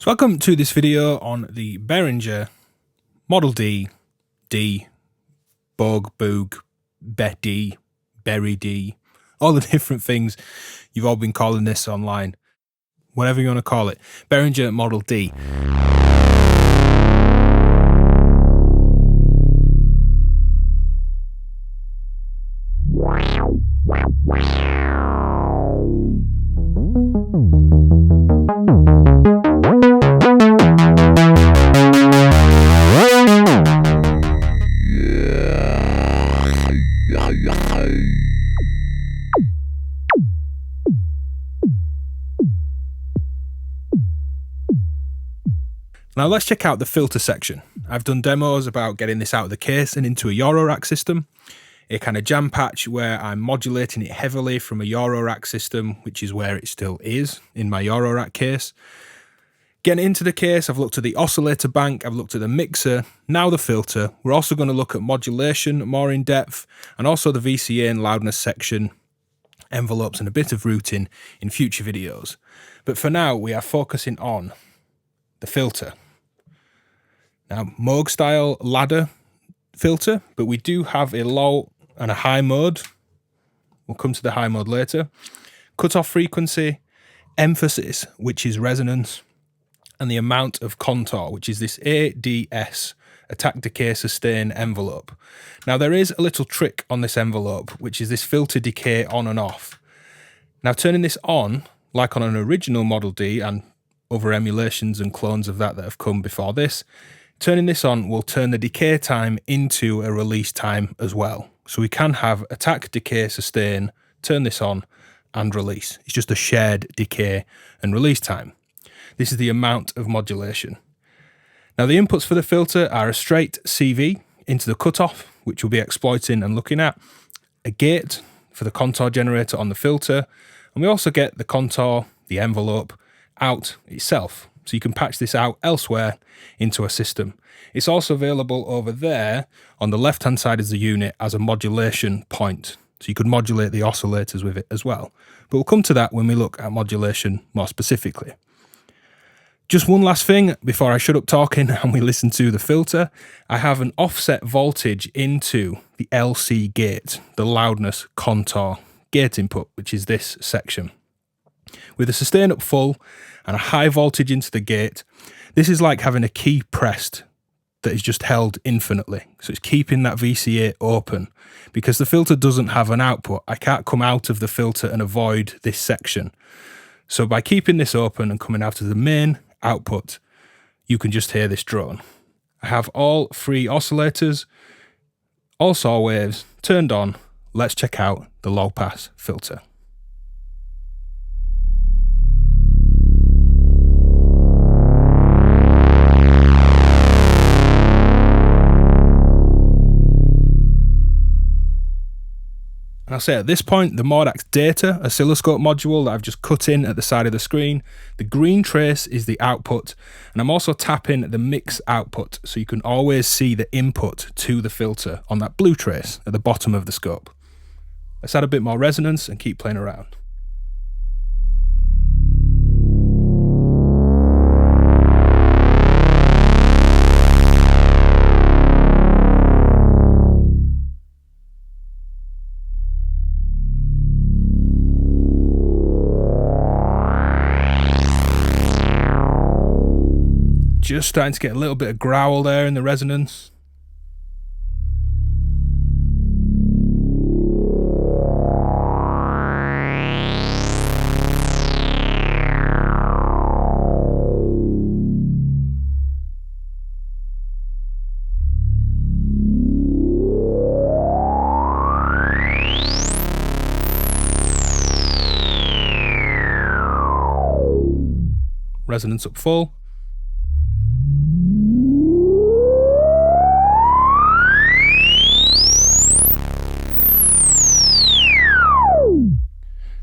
So welcome to this video on the Behringer Model D, Boog, Betty, Berry D, all the different things you've all been calling this online. Whatever you want to call it. Behringer Model D. Now let's check out the filter section. I've done demos about getting this out of the case and into a Euro rack system, a kind of jam patch where I'm modulating it heavily from a Euro rack system, which is where it still is in my Euro rack case. Getting into the case, I've looked at the oscillator bank, I've looked at the mixer, now the filter. We're also going to look at modulation more in depth, and also the VCA and loudness section, envelopes and a bit of routing in future videos. But for now, we are focusing on the filter. Now, Moog style ladder filter, but we do have a low and a high mode. We'll come to the high mode later. Cutoff frequency, emphasis, which is resonance, and the amount of contour, which is this ADS, attack, decay, sustain envelope. Now, there is a little trick on this envelope, which is this filter decay on and off. Now, turning this on, like on an original Model D and other emulations and clones of that have come before this, turning this on will turn the decay time into a release time as well. So we can have attack, decay, sustain, turn this on and release. It's just a shared decay and release time. This is the amount of modulation. Now the inputs for the filter are a straight CV into the cutoff, which we'll be exploiting and looking at, a gate for the contour generator on the filter, and we also get the contour, the envelope, out itself. So you can patch this out elsewhere into a system. It's also available over there on the left hand side of the unit as a modulation point. So you could modulate the oscillators with it as well. But we'll come to that when we look at modulation more specifically. Just one last thing before I shut up talking and we listen to the filter. I have an offset voltage into the LC gate, the loudness contour gate input, which is this section. With a sustain up full and a high voltage into the gate, this is like having a key pressed that is just held infinitely. So it's keeping that VCA open. Because the filter doesn't have an output, I can't come out of the filter and avoid this section. So by keeping this open and coming out of the main output, you can just hear this drone. I have all three oscillators, all saw waves turned on. Let's check out the low pass filter. And I'll say at this point, the Modax data oscilloscope module that I've just cut in at the side of the screen, the green trace is the output, and I'm also tapping the mix output, so you can always see the input to the filter on that blue trace at the bottom of the scope. Let's add a bit more resonance and keep playing around. Just starting to get a little bit of growl there in the resonance. Resonance up full.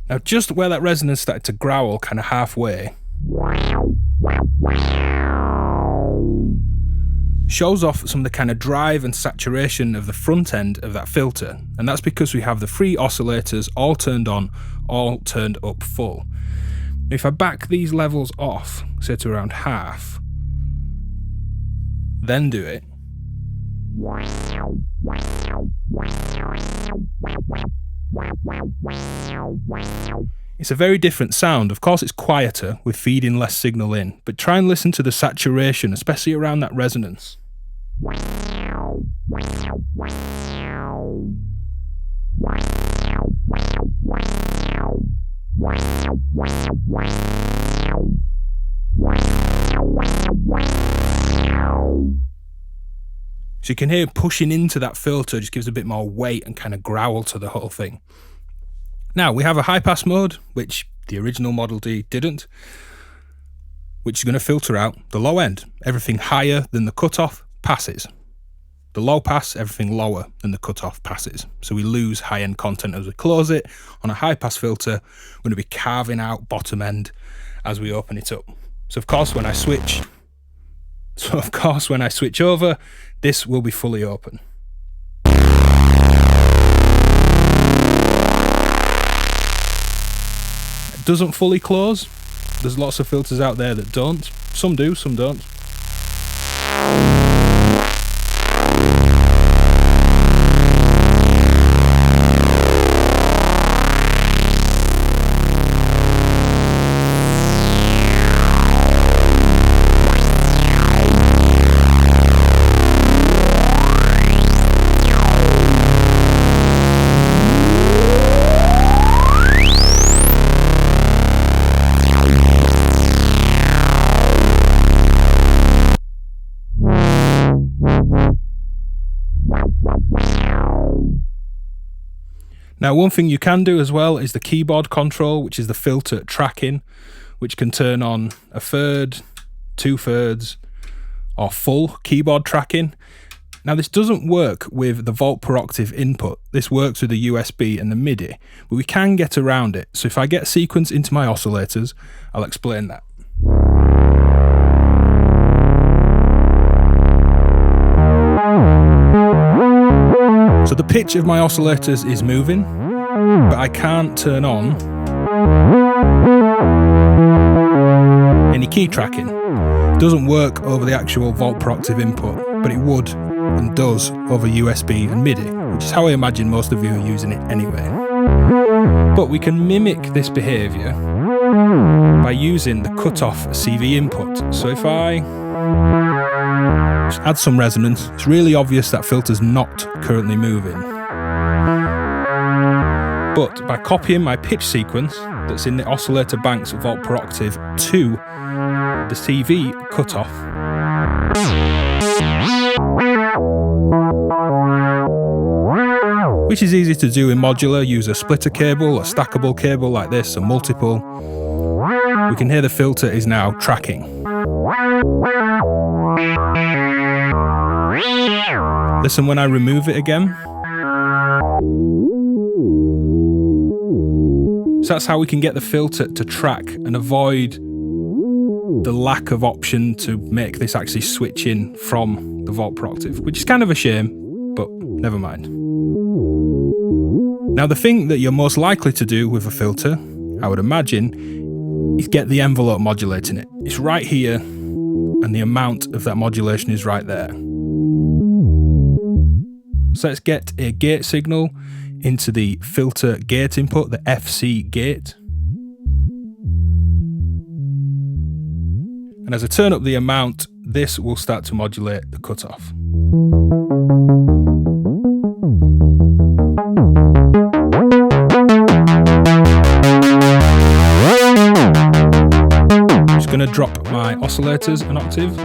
Now just where that resonance started to growl kind of halfway, shows off some of the kind of drive and saturation of the front end of that filter, and that's because we have the three oscillators all turned on, all turned up full. If I back these levels off, say to around half, then do it, it's a very different sound. Of course it's quieter with feeding less signal in, but try and listen to the saturation, especially around that resonance. So you can hear pushing into that filter just gives a bit more weight and kind of growl to the whole thing. Now we have a high pass mode, which the original Model D didn't, which is going to filter out the low end. Everything higher than the cutoff passes. The low pass, everything lower than the cutoff passes. So we lose high end content as we close it. On a high pass filter, we're going to be carving out bottom end as we open it up. So of course when I switch over, this will be fully open. It doesn't fully close. There's lots of filters out there that don't. Some do, some don't. Now one thing you can do as well is the keyboard control, which is the filter tracking, which can turn on 1/3, 2/3 or full keyboard tracking. Now this doesn't work with the volt per octave input. This works with the USB and the MIDI, but we can get around it. So if I get a sequence into my oscillators, I'll explain that. So the pitch of my oscillators is moving, but I can't turn on any key tracking. It doesn't work over the actual volt per octave input, but it would and does over USB and MIDI, which is how I imagine most of you are using it anyway. But we can mimic this behaviour by using the cutoff CV input. So if I just add some resonance, it's really obvious that filter's not currently moving. But by copying my pitch sequence that's in the oscillator bank's volt per octave to the CV cutoff, which is easy to do in modular, use a splitter cable, a stackable cable like this, a multiple, we can hear the filter is now tracking. Listen when I remove it again. So that's how we can get the filter to track and avoid the lack of option to make this actually switch in from the volt per octave, which is kind of a shame, but never mind. Now the thing that you're most likely to do with a filter, I would imagine, is get the envelope modulating it. It's right here, and the amount of that modulation is right there. So let's get a gate signal into the filter gate input, the FC gate. And as I turn up the amount, this will start to modulate the cutoff. I'm just going to drop my oscillators an octave.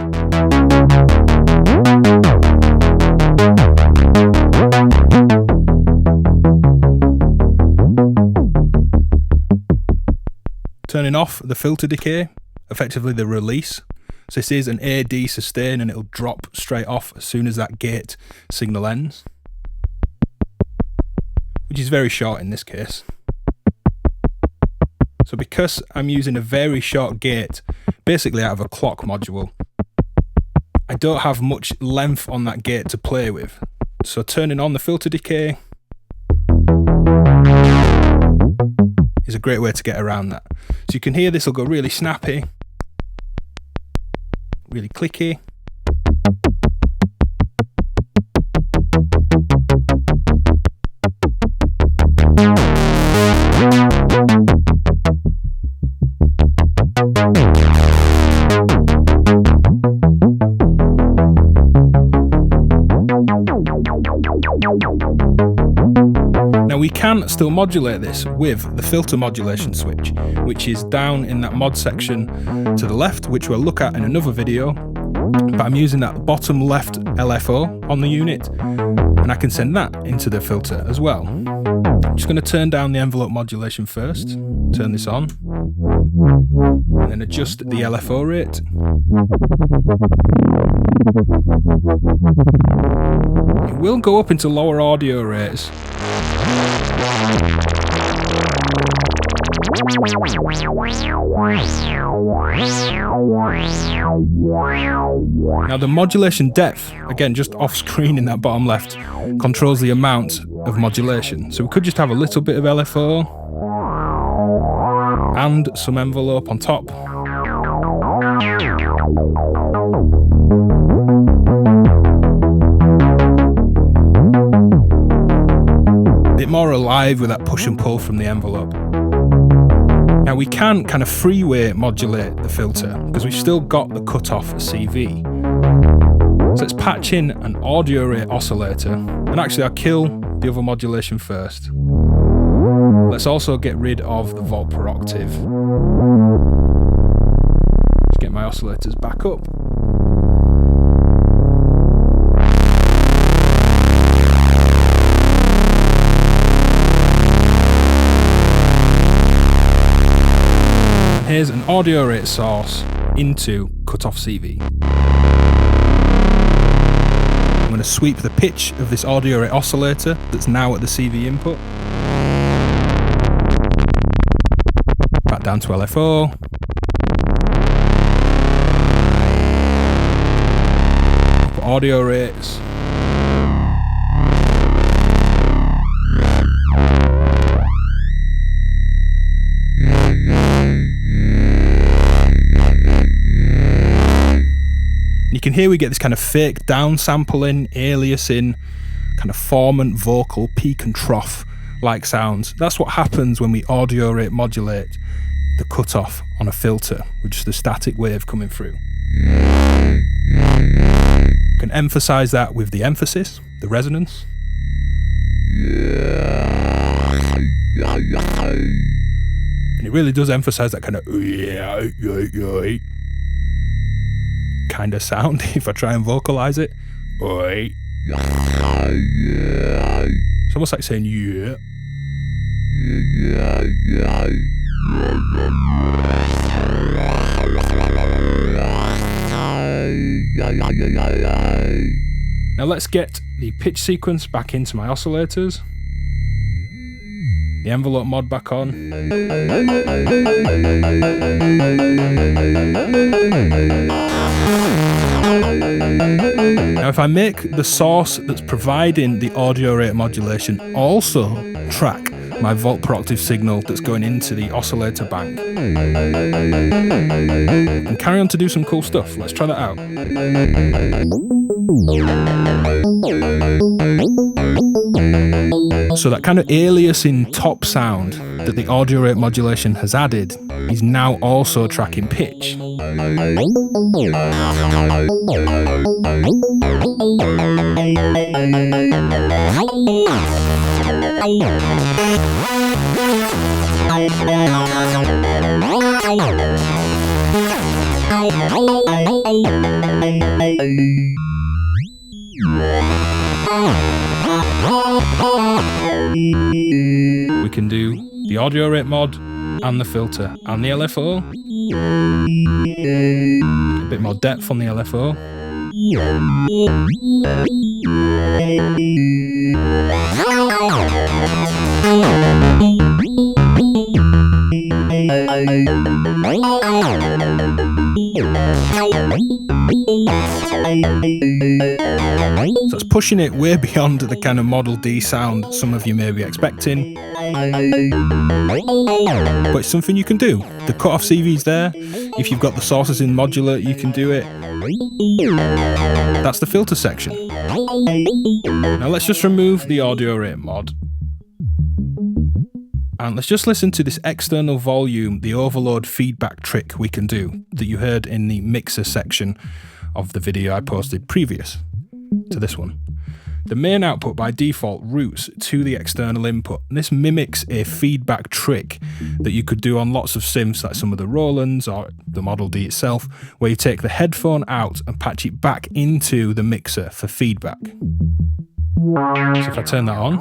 Turning off the filter decay, effectively the release. So this is an AD sustain and it'll drop straight off as soon as that gate signal ends, which is very short in this case. So because I'm using a very short gate, basically out of a clock module, I don't have much length on that gate to play with. So turning on the filter decay, is a great way to get around that. So you can hear this will go really snappy, really clicky. Now we can still modulate this with the filter modulation switch, which is down in that mod section to the left, which we'll look at in another video. But I'm using that bottom left LFO on the unit, and I can send that into the filter as well. I'm just going to turn down the envelope modulation first, turn this on, and then adjust the LFO rate. It will go up into lower audio rates. Now the modulation depth, again just off screen in that bottom left, controls the amount of modulation. So we could just have a little bit of LFO and some envelope on top. A bit more alive with that push and pull from the envelope. Now we can kind of freeway modulate the filter because we've still got the cutoff CV. So let's patch in an audio rate oscillator, and actually I'll kill the other modulation first. Let's also get rid of the volt per octave. Just get my oscillators back up. Here's an audio rate source into cutoff CV. I'm going to sweep the pitch of this audio rate oscillator that's now at the CV input back down to LFO. Up audio rates. You can hear we get this kind of fake downsampling, aliasing, kind of formant vocal peak and trough like sounds. That's what happens when we audio rate modulate the cutoff on a filter with just a static wave coming through. You can emphasize that with the emphasis, the resonance. And it really does emphasize that kind of kind of sound if I try and vocalize it. It's almost like saying yeah. Now let's get the pitch sequence back into my oscillators. The envelope mod back on. Now if I make the source that's providing the audio rate modulation also track my volt per octave signal that's going into the oscillator bank, and carry on to do some cool stuff. Let's try that out. So that kind of aliasing top sound that the audio rate modulation has added is now also tracking pitch. We can do the audio rate mod and the filter and the LFO. A bit more depth on the LFO. So it's pushing it way beyond the kind of Model D sound some of you may be expecting. But it's something you can do. The cut-off CV's there. If you've got the sources in modular, you can do it. That's the filter section. Now let's just remove the audio rate mod. And let's just listen to this external volume, the overload feedback trick we can do that you heard in the mixer section of the video I posted previous to this one. The main output by default routes to the external input. And this mimics a feedback trick that you could do on lots of synths like some of the Rolands or the Model D itself, where you take the headphone out and patch it back into the mixer for feedback. So if I turn that on,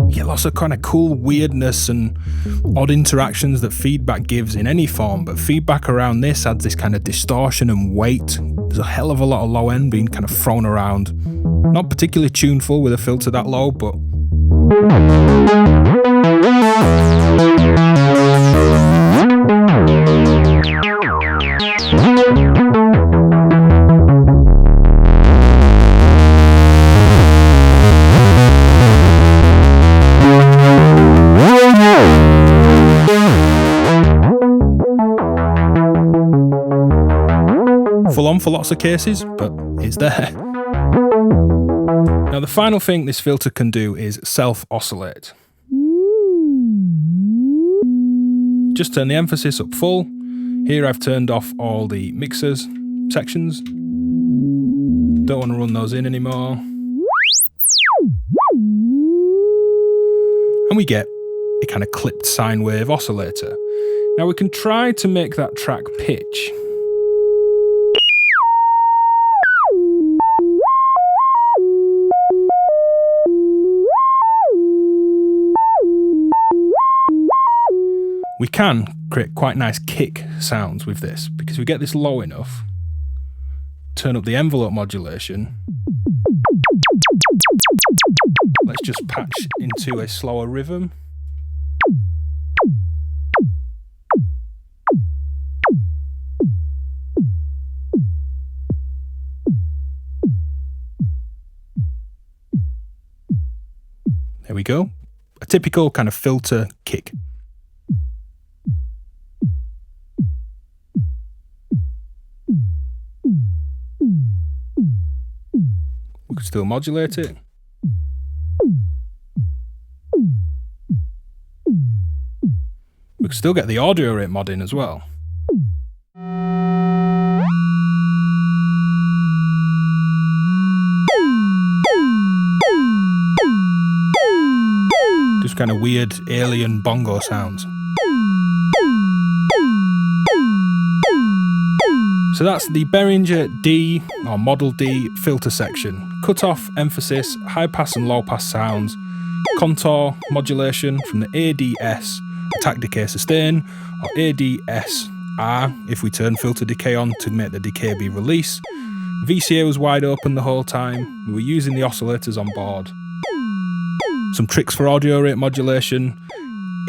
you get lots of kind of cool weirdness and odd interactions that feedback gives in any form, but feedback around this adds this kind of distortion and weight. There's a hell of a lot of low end being kind of thrown around. Not particularly tuneful with a filter that low, but full on for lots of cases, but it's there. Now the final thing this filter can do is self-oscillate. Just turn the emphasis up full. Here I've turned off all the mixers sections. Don't want to run those in anymore. And we get a kind of clipped sine wave oscillator. Now we can try to make that track pitch. We can create quite nice kick sounds with this because we get this low enough, turn up the envelope modulation. Let's just patch into a slower rhythm. There we go. A typical kind of filter kick. We could still modulate it. We could still get the audio rate mod in as well. Just kind of weird alien bongo sounds. So that's the Behringer D or Model D filter section. Cutoff, emphasis, high pass and low pass sounds, contour, modulation from the ADS, attack, decay, sustain, or ADS-R if we turn filter decay on to make the decay be release. VCA was wide open the whole time. We were using the oscillators on board. Some tricks for audio rate modulation,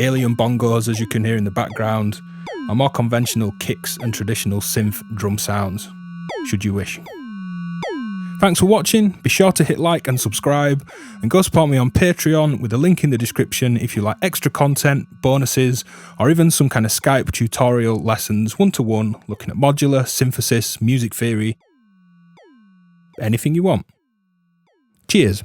alien bongos as you can hear in the background, and more conventional kicks and traditional synth drum sounds, should you wish. Thanks for watching. Be sure to hit like and subscribe, and go support me on Patreon with a link in the description if you like extra content, bonuses, or even some kind of Skype tutorial lessons one-to-one looking at modular, synthesis, music theory, anything you want. Cheers.